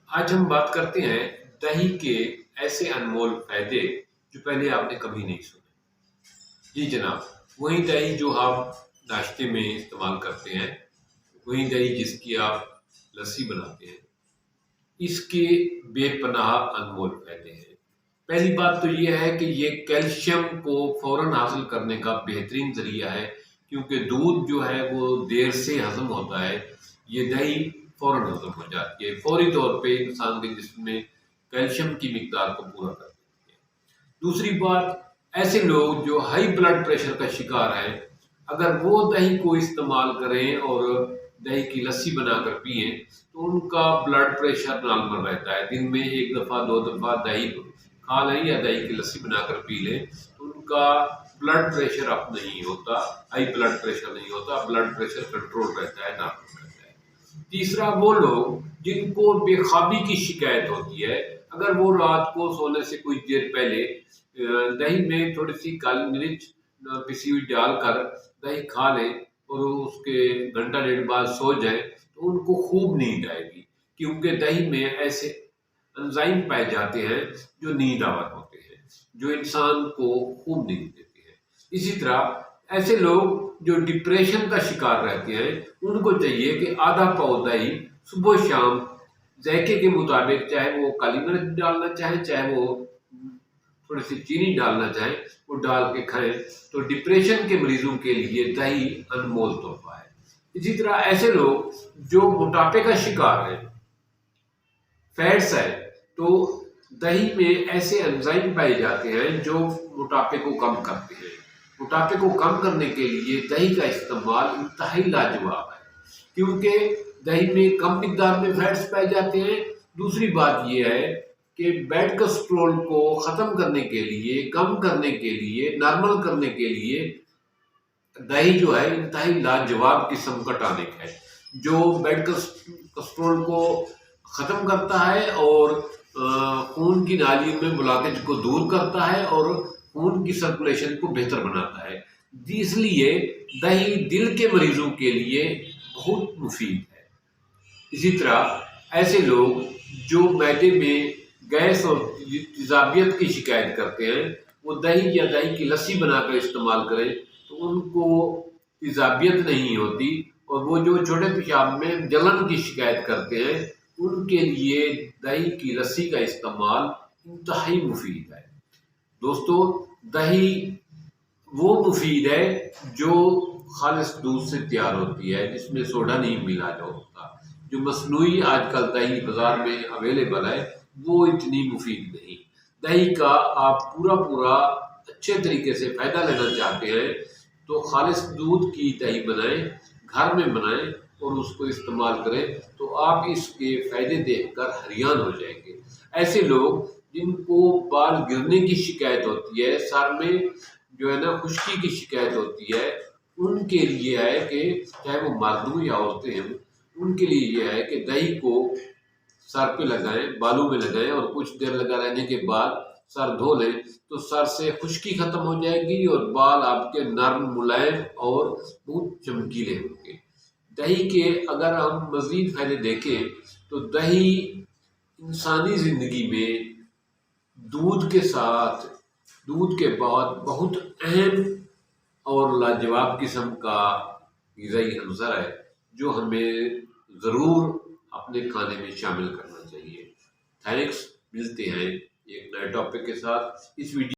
آج ہم بات کرتے ہیں دہی کے ایسے انمول فائدے جو پہلے آپ نے کبھی نہیں سنے۔ جی جناب، وہی دہی جو آپ ناشتے میں استعمال کرتے ہیں، وہی دہی جس کی آپ لسی بناتے ہیں، اس کے بے پناہ انمول فائدے ہیں۔ پہلی بات تو یہ ہے کہ یہ کیلشیم کو فوراً حاصل کرنے کا بہترین ذریعہ ہے، کیونکہ دودھ جو ہے وہ دیر سے ہضم ہوتا ہے، یہ دہی فوراً ہضم ہو جاتی ہے، فوری طور پہ انسان کے جسم میں کیلشیم کی مقدار کو پورا کر دیتی ہے۔ دوسری بات، ایسے لوگ جو ہائی بلڈ پریشر کا شکار ہیں، اگر وہ دہی کو استعمال کریں اور دہی کی لسی بنا کر پئیں تو ان کا بلڈ پریشر نارمل رہتا ہے۔ دن میں ایک دفعہ 2 دفعہ دہی کھا لیں یا دہی کی لسی بنا کر پی لیں تو ان کا بلڈ پریشر اپ نہیں ہوتا، ہائی بلڈ پریشر نہیں ہوتا، بلڈ پریشر کنٹرول رہتا ہے، نارمل رہتا ہے۔ تیسرا، وہ لوگ جن کو بے خوابی کی شکایت ہوتی ہے، اگر وہ رات کو سونے سے کچھ دیر پہلے دہی میں تھوڑی سی کالی مرچ پسی ہوئی ڈال کر دہی کھا لیں اور اس کے گھنٹہ ڈیڑھ بعد سو جائیں تو ان کو خوب نیند آئے گی، کیونکہ دہی میں ایسے انزائم پائے جاتے ہیں جو نیند آور ہوتے ہیں، جو انسان کو خوب نیند دیتے ہیں۔ اسی طرح ایسے لوگ جو ڈپریشن کا شکار رہتے ہیں، ان کو چاہیے کہ آدھا پاؤ دہی صبح و شام ذائقے کے مطابق، چاہے وہ کالی مرچ ڈالنا چاہیں، چاہے وہ تھوڑی سی چینی ڈالنا چاہیں، وہ ڈال کے کھائیں تو ڈپریشن کے مریضوں کے لیے دہی انمول تحفہ ہے۔ اسی طرح ایسے لوگ جو موٹاپے کا شکار ہیں، فیٹس ہے، تو دہی میں ایسے انزائم پائے جاتے ہیں جو موٹاپے کو کم کرتے ہیں۔ موٹاپے کو کم کرنے کے لیے دہی کا استعمال انتہائی لاجواب ہے، کیونکہ دہی میں کم مقدار میں فیٹس پائے جاتے ہیں۔ دوسری بات یہ ہے کہ بیڈ کولیسٹرول کو ختم کرنے کے لیے، کم کرنے کے لیے، نارمل کرنے کے لیے دہی جو ہے انتہائی لاجواب قسم کا ٹانک ہے، جو بیڈ کولیسٹرول کو ختم کرتا ہے اور خون کی نالیوں میں بلاکیج کو دور کرتا ہے اور خون کی سرکولیشن کو بہتر بناتا ہے۔ اس لیے دہی دل کے مریضوں کے لیے بہت مفید ہے۔ اسی طرح ایسے لوگ جو معدے میں گیس اور تیزابیت کی شکایت کرتے ہیں، وہ دہی یا دہی کی لسی بنا کر استعمال کریں تو ان کو تیزابیت نہیں ہوتی، اور وہ جو چھوٹے پیشاب میں جلن کی شکایت کرتے ہیں ان کے لیے دہی کی لسی کا استعمال انتہائی مفید ہے۔ دوستو، دہی وہ مفید ہے جو خالص دودھ سے تیار ہوتی ہے، جس میں سوڈا نہیں ملا ہوتا۔ جو مصنوعی آج کل دہی بازار میں اویلیبل ہے وہ اتنی مفید نہیں۔ دہی کا آپ پورا اچھے طریقے سے فائدہ لینا چاہتے ہیں تو خالص دودھ کی دہی بنائیں، گھر میں بنائیں اور اس کو استعمال کریں تو آپ اس کے فائدے دیکھ کر حیران ہو جائیں گے۔ ایسے لوگ جن کو بال گرنے کی شکایت ہوتی ہے، سر میں جو ہے نا خشکی کی شکایت ہوتی ہے، ان کے لیے ہے کہ چاہے وہ مرد ہوں یا عورتیں ہیں، ان کے لیے یہ ہے کہ دہی کو سر پہ لگائیں، بالوں میں لگائیں اور کچھ دیر لگا رہنے کے بعد سر دھو لیں تو سر سے خشکی ختم ہو جائے گی اور بال آپ کے نرم، ملائم اور بہت چمکیلے ہوں گے۔ دہی کے اگر ہم مزید فائدے دیکھیں تو دہی انسانی زندگی میں دودھ کے ساتھ، دودھ کے بعد بہت اہم اور لاجواب قسم کا غذائی عنصر ہے جو ہمیں ضرور اپنے کھانے میں شامل کرنا چاہیے۔ تھینکس، ملتے ہیں ایک نئے ٹاپک کے ساتھ۔ اس ویڈیو